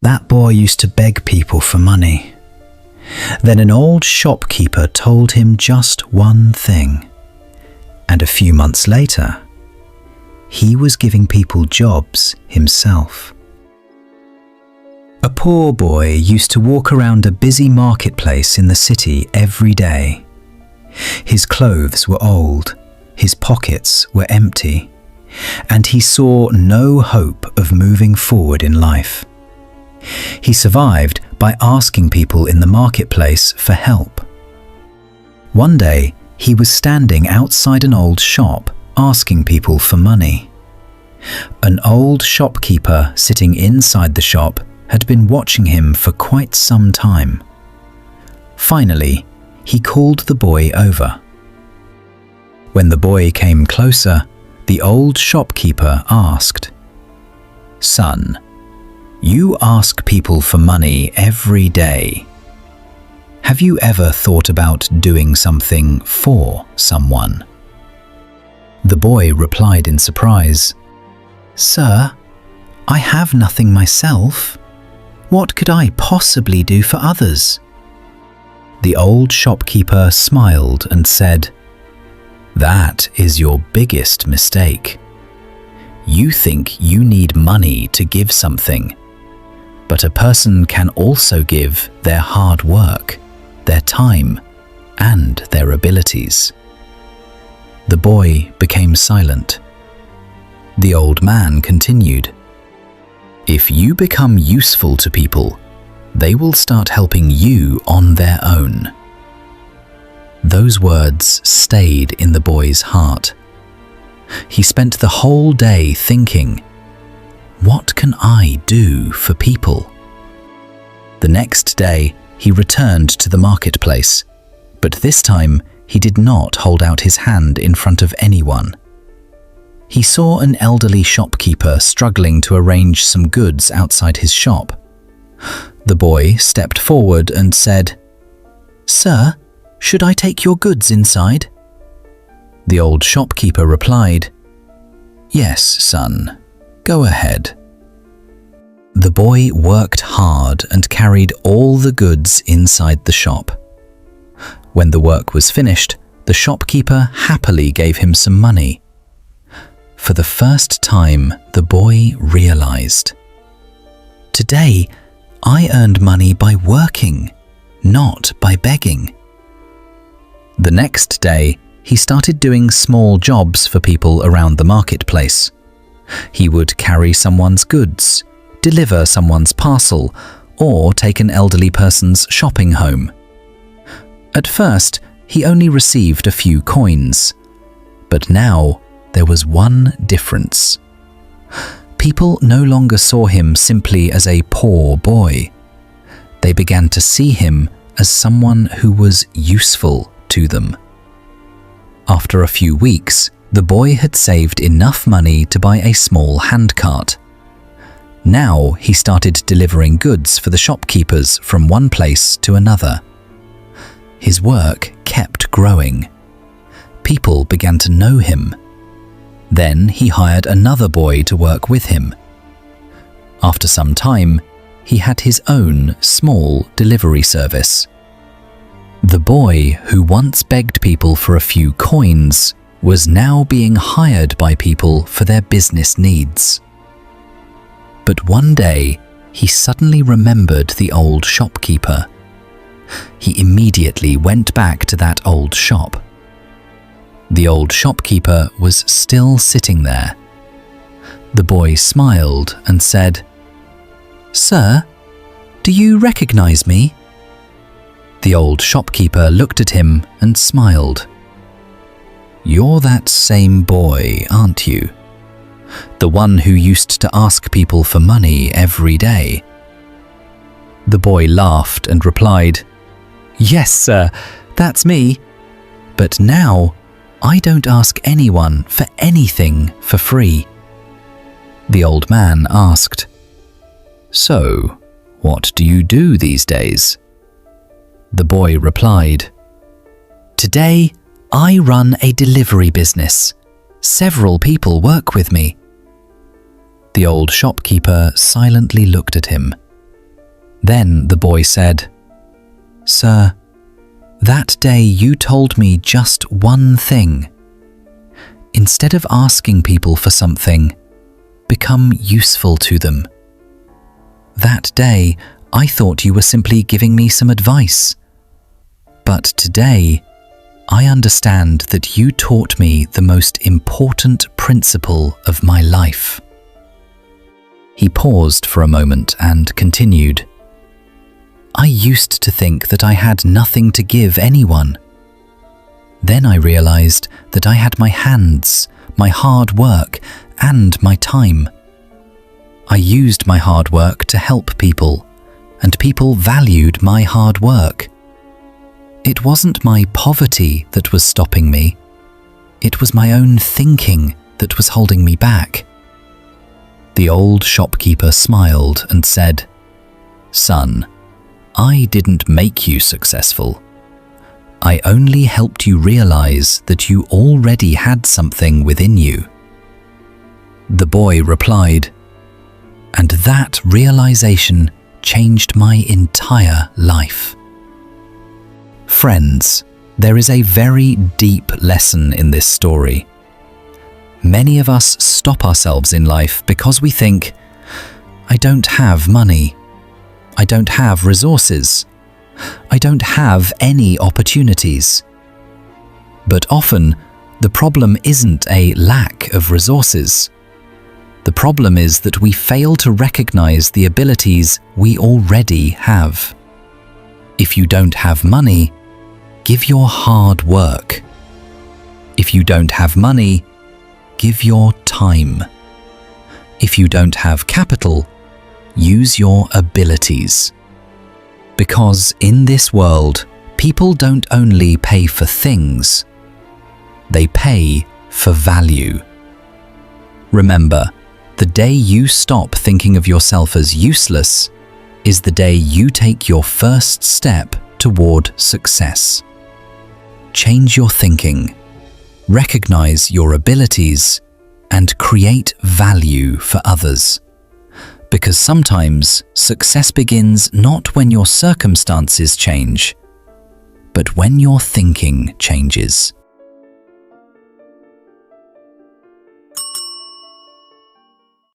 That boy used to beg people for money. Then an old shopkeeper told him just one thing. And a few months later, he was giving people jobs himself. A poor boy used to walk around a busy marketplace in the city every day. His clothes were old, his pockets were empty, and he saw no hope of moving forward in life. He survived by asking people in the marketplace for help. One day, he was standing outside an old shop asking people for money. An old shopkeeper sitting inside the shop had been watching him for quite some time. Finally, he called the boy over. When the boy came closer, the old shopkeeper asked, "Son, you ask people for money every day. Have you ever thought about doing something for someone?" The boy replied in surprise, "Sir, I have nothing myself. What could I possibly do for others?" The old shopkeeper smiled and said, "That is your biggest mistake. You think you need money to give something, but a person can also give their hard work, their time, and their abilities." The boy became silent. The old man continued, "If you become useful to people, they will start helping you on their own." Those words stayed in the boy's heart. He spent the whole day thinking, "What can I do for people?" The next day, he returned to the marketplace, but this time he did not hold out his hand in front of anyone. He saw an elderly shopkeeper struggling to arrange some goods outside his shop. The boy stepped forward and said, "Sir, should I take your goods inside?" The old shopkeeper replied, "Yes, son, go ahead." The boy worked hard and carried all the goods inside the shop. When the work was finished, the shopkeeper happily gave him some money. For the first time, the boy realized, "Today, I earned money by working, not by begging." The next day, he started doing small jobs for people around the marketplace. He would carry someone's goods, deliver someone's parcel, or take an elderly person's shopping home. At first, he only received a few coins, but now there was one difference. People no longer saw him simply as a poor boy. They began to see him as someone who was useful to them. After a few weeks, the boy had saved enough money to buy a small handcart. Now he started delivering goods for the shopkeepers from one place to another. His work kept growing. People began to know him. Then he hired another boy to work with him. After some time, he had his own small delivery service. The boy who once begged people for a few coins was now being hired by people for their business needs. But one day, he suddenly remembered the old shopkeeper. He immediately went back to that old shop. The old shopkeeper was still sitting there. The boy smiled and said, "Sir, do you recognize me?" The old shopkeeper looked at him and smiled. "You're that same boy, aren't you? The one who used to ask people for money every day." The boy laughed and replied, "Yes, sir, that's me. But now, I don't ask anyone for anything for free." The old man asked, "So, what do you do these days?" The boy replied, "Today, I run a delivery business. Several people work with me." The old shopkeeper silently looked at him. Then the boy said, "Sir, that day you told me just one thing. Instead of asking people for something, become useful to them. That day, I thought you were simply giving me some advice. But today, I understand that you taught me the most important principle of my life." He paused for a moment and continued, "I used to think that I had nothing to give anyone. Then I realized that I had my hands, my hard work, and my time. I used my hard work to help people, and people valued my hard work. It wasn't my poverty that was stopping me. It was my own thinking that was holding me back." The old shopkeeper smiled and said, "Son, I didn't make you successful. I only helped you realize that you already had something within you." The boy replied, "And that realization changed my entire life." Friends, there is a very deep lesson in this story. Many of us stop ourselves in life because we think, "I don't have money. I don't have resources. I don't have any opportunities." But often, the problem isn't a lack of resources. The problem is that we fail to recognize the abilities we already have. If you don't have money, give your hard work. If you don't have money, give your time. If you don't have capital, use your abilities. Because in this world, people don't only pay for things, they pay for value. Remember, the day you stop thinking of yourself as useless is the day you take your first step toward success. Change your thinking, recognize your abilities, and create value for others. Because sometimes success begins not when your circumstances change, but when your thinking changes.